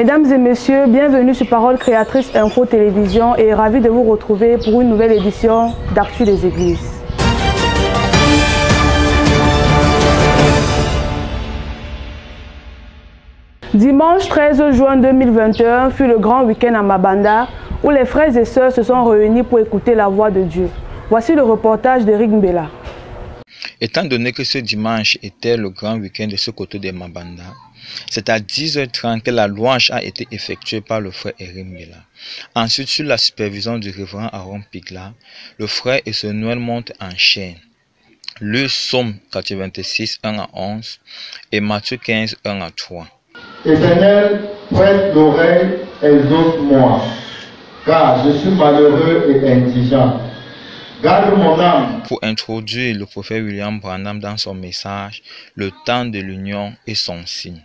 Mesdames et messieurs, bienvenue sur Parole Créatrice Info Télévision et ravi de vous retrouver pour une nouvelle édition d'Actu des Églises. Dimanche 13 juin 2021 fut le grand week-end à Mabanda où les frères et sœurs se sont réunis pour écouter la voix de Dieu. Voici le reportage d'Eric Mbela. Étant donné que ce dimanche était le grand week-end de ce côté de Mabanda, c'est à 10h30 que la louange a été effectuée par le frère Eric Mbela. Ensuite, sous la supervision du révérend Aaron Pigla, le frère et sœur Noël montent en chaîne. Le Psaume 86, 1 à 11 et Matthieu 15, 1 à 3. Éternel, prête l'oreille, exauce-moi, car je suis malheureux et indigent. Garde mon âme. Pour introduire le prophète William Branham dans son message, le temps de l'union est son signe.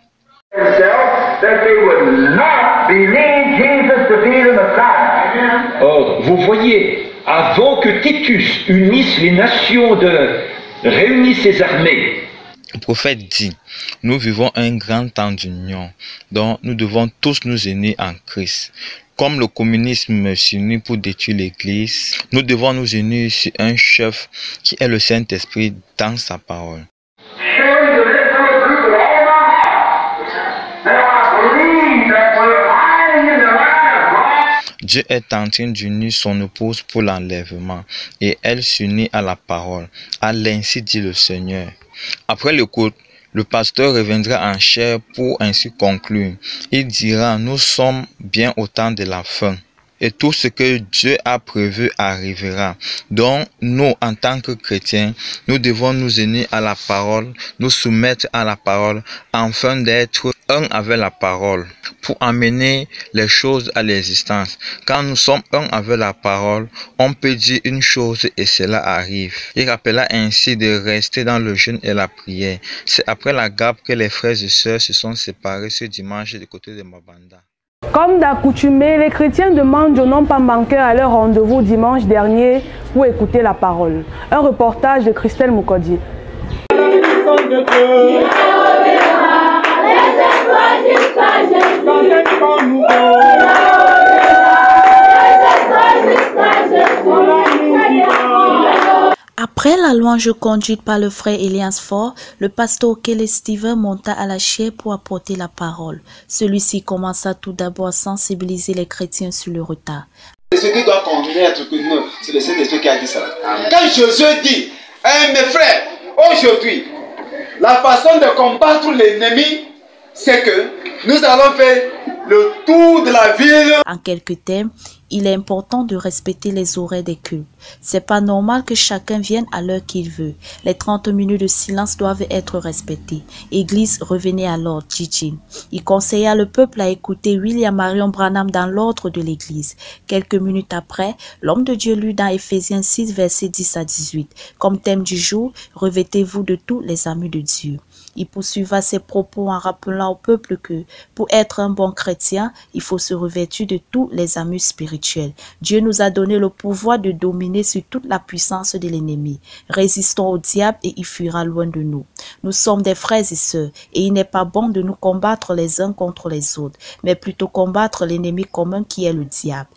Or, vous voyez, avant que Titus unisse les nations, réunisse ses armées, le prophète dit, nous vivons un grand temps d'union, donc nous devons tous nous unir en Christ. Comme le communisme s'unit pour détruire l'Église, nous devons nous unir sur un chef qui est le Saint-Esprit dans sa parole. Dieu est en train d'unir son épouse pour l'enlèvement et elle s'unit à la parole, à l'ainsi dit le Seigneur. Après l'écoute, le pasteur reviendra en chair pour ainsi conclure. Il dira, nous sommes bien au temps de la fin. Et tout ce que Dieu a prévu arrivera. Donc, nous, en tant que chrétiens, nous devons nous unir à la parole, nous soumettre à la parole, afin d'être un avec la parole, pour amener les choses à l'existence. Quand nous sommes un avec la parole, on peut dire une chose et cela arrive. Il rappela ainsi de rester dans le jeûne et la prière. C'est après la gape que les frères et sœurs se sont séparés ce dimanche du côté de Mabanda. Comme d'accoutumé, les chrétiens de Mandjo n'ont pas manqué à leur rendez-vous dimanche dernier pour écouter la parole. Un reportage de Christelle Moukodi. Après la louange conduite par le frère Elias Fort, le pasteur Kelly Steven monta à la chaire pour apporter la parole. Celui-ci commença tout d'abord à sensibiliser les chrétiens sur le retard. Ce qui doit continuer à être que nous, c'est le Saint-Esprit qui a dit ça. Quand Josué dit, mes frères, aujourd'hui, la façon de combattre l'ennemi, c'est que nous allons faire le tour de la ville. En quelques termes, il est important de respecter les horaires des cultes. C'est pas normal que chacun vienne à l'heure qu'il veut. Les 30 minutes de silence doivent être respectées. Église revenait à l'ordre, dit-il. Il conseilla le peuple à écouter William Marion Branham dans l'ordre de l'église. Quelques minutes après, l'homme de Dieu lut dans Éphésiens 6, versets 10 à 18. Comme thème du jour, revêtez-vous de tous les amis de Dieu. Il poursuivra ses propos en rappelant au peuple que, pour être un bon chrétien, il faut se revêtir de tous les amis spirituels. Dieu nous a donné le pouvoir de dominer sur toute la puissance de l'ennemi. Résistons au diable et il fuira loin de nous. Nous sommes des frères et sœurs et il n'est pas bon de nous combattre les uns contre les autres, mais plutôt combattre l'ennemi commun qui est le diable.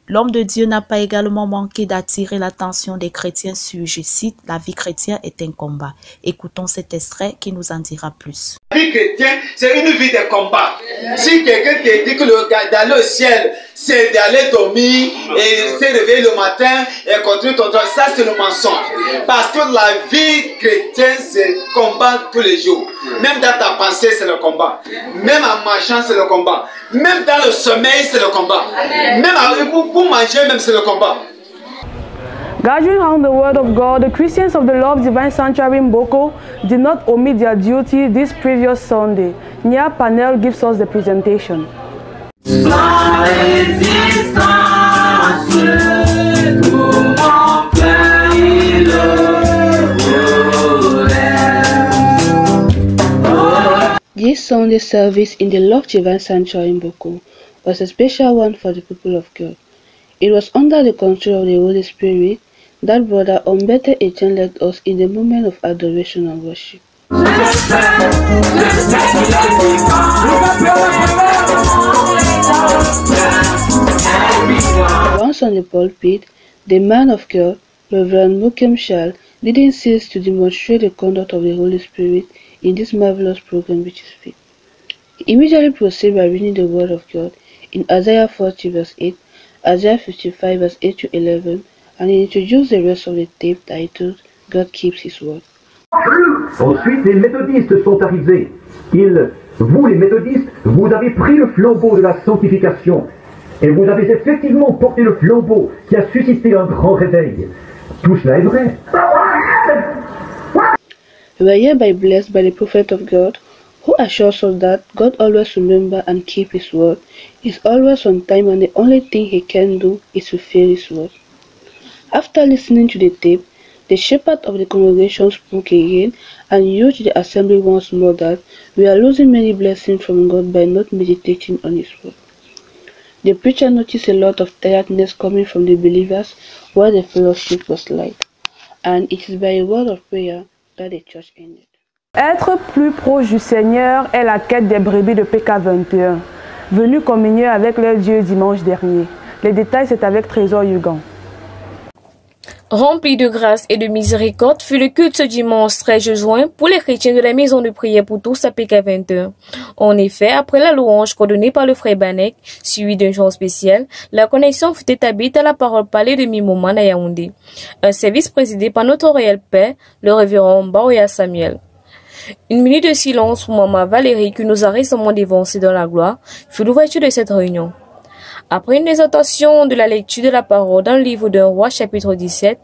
L'homme de Dieu n'a pas également manqué d'attirer l'attention des chrétiens sur, je cite, la vie chrétienne est un combat. Écoutons cet extrait qui nous en dira plus. La vie chrétienne, c'est une vie de combat. Si quelqu'un te dit que d'aller au ciel, c'est d'aller dormir et se réveiller le matin et continuer ton travail, ça c'est le mensonge. Parce que la vie chrétienne, c'est combat tous les jours. Même dans ta pensée, c'est le combat. Même en marchant, c'est le combat. Même dans le sommeil, c'est le combat. Même pour manger, même c'est le combat. Gathering around the word of God, the Christians of the Love Divine Sanctuary in Boko did not omit their duty this previous Sunday. Nia Panel gives us the presentation. This Sunday service in the Love Divine Sanctuary in Boko was a special one for the people of God. It was under the control of the Holy Spirit that Brother Ombete Etienne led us in the moment of adoration and worship. Let's Once on the pulpit, the man of God, Reverend Mokem Shal, didn't cease to demonstrate the conduct of the Holy Spirit in this marvelous program which is faith. He immediately proceeded by reading the Word of God in Isaiah 40 verse 8, Isaiah 55 verse 8 to 11, and he introduced the rest of the tape titled God Keeps His Word. Ensuite, les méthodistes sont arrivés. Vous les méthodistes, vous avez pris le flambeau de la sanctification et vous avez effectivement porté le flambeau qui a suscité un grand réveil. Tout cela est vrai. We were hereby blessed by the prophet of God, who assures us that God always remember and keep His word, is always on time, and the only thing He can do is fulfill His word. After listening to the tape, the shepherd of the congregation spoke again and urged the assembly once more that we are losing many blessings from God by not meditating on His word. The preacher noticed a lot of tiredness coming from the believers while the fellowship was light, and it is by a word of prayer that the church ended. Être plus proche du Seigneur est la quête des brebis de PK21, venus communier avec leur Dieu dimanche dernier. Les détails, c'est avec Trésor Yugan. Rempli de grâce et de miséricorde fut le culte ce dimanche 13 juin pour les chrétiens de la maison de prière pour tous à PK21. En effet, après la louange coordonnée par le frère Banek, suivie d'un chant spécial, la connexion fut établie à la parole parlée de Mimoman à Yaoundé. Un service présidé par notre réel père, le révérend Baoya Samuel. Une minute de silence pour Maman Valérie qui nous a récemment dévancés dans la gloire fut l'ouverture de cette réunion. Après une exhortation de la lecture de la parole dans le livre d'un roi chapitre 17,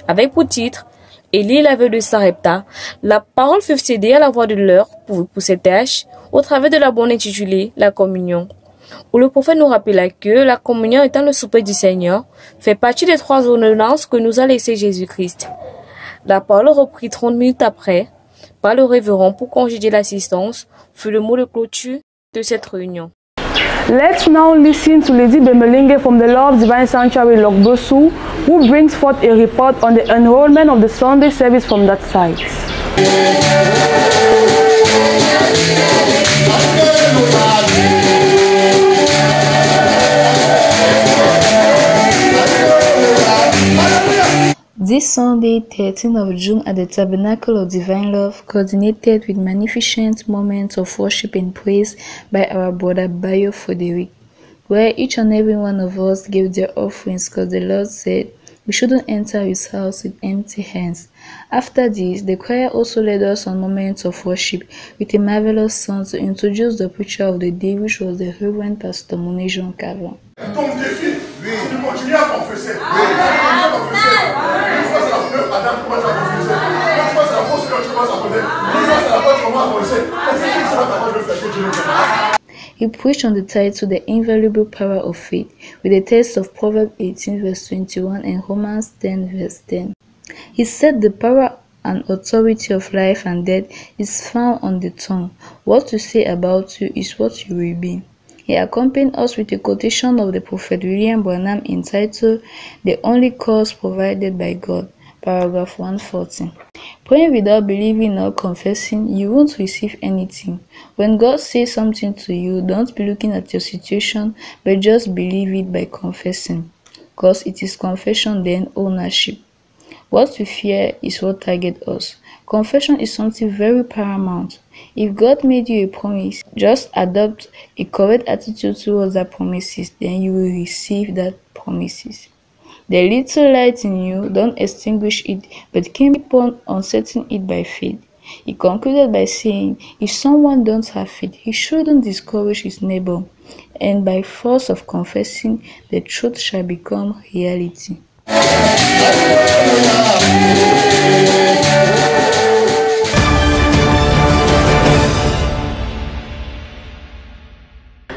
avec pour titre « Élie l'aveugle de Sarepta », la parole fut cédée à la voix de l'heure pour cette tâche au travers de la bonne intitulée « La communion », où le prophète nous rappela que la communion étant le souper du Seigneur fait partie des 3 ordonnances que nous a laissées Jésus-Christ. La parole reprit 30 minutes après par le révérend pour congédier l'assistance fut le mot de clôture de cette réunion. Let's now listen to Lady Bemelinge from the Love Divine Sanctuary Lokbosu, who brings forth a report on the enrollment of the Sunday service from that site. This Sunday, 13th of June, at the Tabernacle of Divine Love, coordinated with magnificent moments of worship and praise by our brother Bayo Foderick, where each and every one of us gave their offerings because the Lord said we shouldn't enter His house with empty hands. After this, the choir also led us on moments of worship with a marvelous song to introduce the preacher of the day, which was the Reverend Pastor Monejon Kavan. Ton défi, c'est de continuer à confesser. Une fois c'est la fleur, Adam commence à confesser. Une fois c'est la fausse fleur, tu commences à connaître. Une fois c'est la porte, tu commences à confesser. Et c'est qui sera capable de le faire que Dieu le fait. He preached on the title The Invaluable Power of Faith with the text of Proverbs 18 verse 21 and Romans 10 verse 10. He said the power and authority of life and death is found on the tongue. What you say about you is what you will be. He accompanied us with a quotation of the prophet William Branham entitled The Only Cause Provided by God, paragraph 140. Praying without believing or confessing, you won't receive anything. When God says something to you, don't be looking at your situation, but just believe it by confessing, because it is confession then ownership. What we fear is what targets us. Confession is something very paramount. If God made you a promise, just adopt a correct attitude towards that promises, then you will receive that promises. The little light in you, don't extinguish it, but keep on setting it by faith. He concluded by saying, if someone don't have faith, he shouldn't discourage his neighbor, and by force of confessing, the truth shall become reality.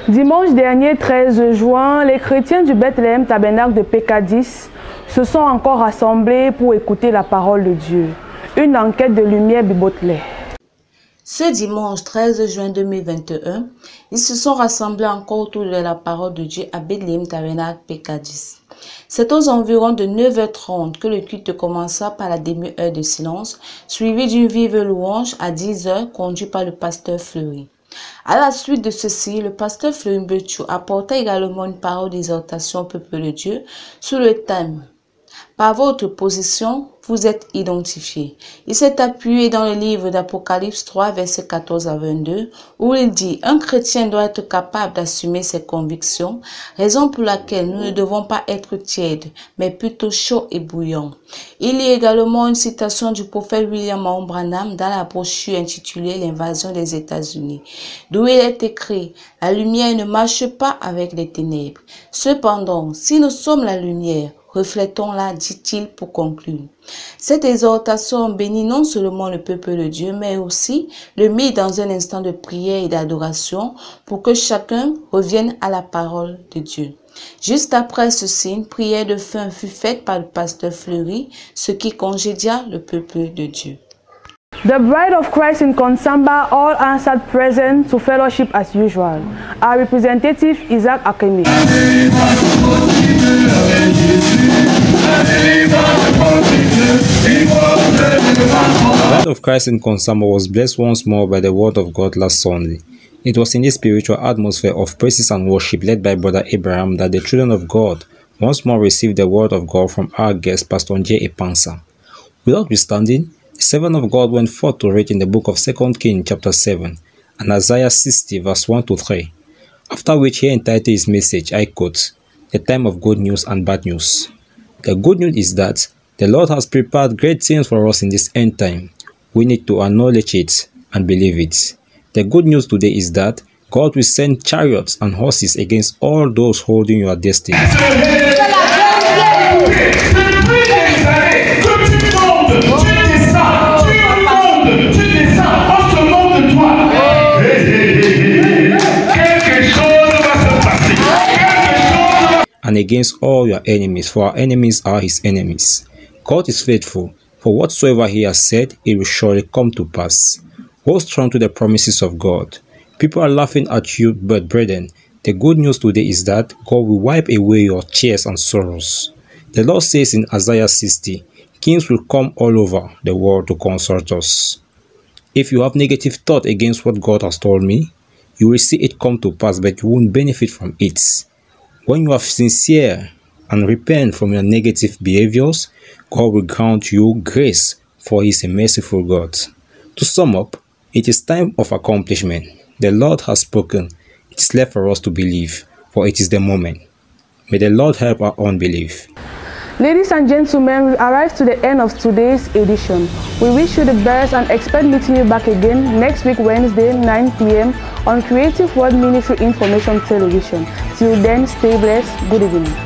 Dimanche dernier, 13 juin, les chrétiens du Bethléem Tabernacle de PK10 se sont encore rassemblés pour écouter la parole de Dieu. Une enquête de Lumière Bibotley. Ce dimanche 13 juin 2021, ils se sont rassemblés encore autour de la parole de Dieu à Bethléem Tabernacle PK10. C'est aux environs de 9h30 que le culte commença par la demi-heure de silence, suivi d'une vive louange à 10h conduit par le pasteur Fleury. À la suite de ceci, le pasteur Fleury Mbetu apporta également une parole d'exhortation au peuple de Dieu sous le thème « Par votre position, vous êtes identifiés ». Il s'est appuyé dans le livre d'Apocalypse 3, versets 14 à 22, où il dit « Un chrétien doit être capable d'assumer ses convictions, raison pour laquelle nous ne devons pas être tièdes, mais plutôt chauds et bouillants ». Il y a également une citation du prophète William Mahon Branham dans la brochure intitulée « L'invasion des États-Unis », d'où il est écrit « La lumière ne marche pas avec les ténèbres. Cependant, si nous sommes la lumière, reflétons-la, dit-il pour conclure. » Cette exhortation bénit non seulement le peuple de Dieu, mais aussi le mit dans un instant de prière et d'adoration pour que chacun revienne à la parole de Dieu. Juste après ceci, une prière de fin fut faite par le pasteur Fleury, ce qui congédia le peuple de Dieu. The Bride of Christ in Konsamba all answered present to fellowship as usual. Our representative, Isaac Akemi. The Bride of Christ in Konsamba was blessed once more by the word of God last Sunday. It was in this spiritual atmosphere of praises and worship led by Brother Abraham that the children of God once more received the word of God from our guest, Pastor Nje Epansa. Notwithstanding, the servant of God went forth to read in the book of 2 Kings chapter 7 and Isaiah 60 verse 1 to 3, after which he entitled his message, I quote, "The time of good news and bad news." The good news is that the Lord has prepared great things for us in this end time. We need to acknowledge it and believe it. The good news today is that God will send chariots and horses against all those holding your destiny. And against all your enemies, for our enemies are his enemies. God is faithful, for whatsoever he has said, it will surely come to pass. Hold strong to the promises of God. People are laughing at you, but brethren, the good news today is that God will wipe away your tears and sorrows. The Lord says in Isaiah 60, kings will come all over the world to consult us. If you have negative thought against what God has told me, you will see it come to pass, but you won't benefit from it. When you are sincere and repent from your negative behaviors, God will grant you grace, for he is a merciful God. To sum up, it is time of accomplishment. The Lord has spoken. It is left for us to believe, for it is the moment. May the Lord help our unbelief. Ladies and gentlemen, we arrived to the end of today's edition. We wish you the best and expect meeting you back again next week, Wednesday, 9 p.m. on Creative Word Ministry Information Television. Till then, stay blessed. Good evening.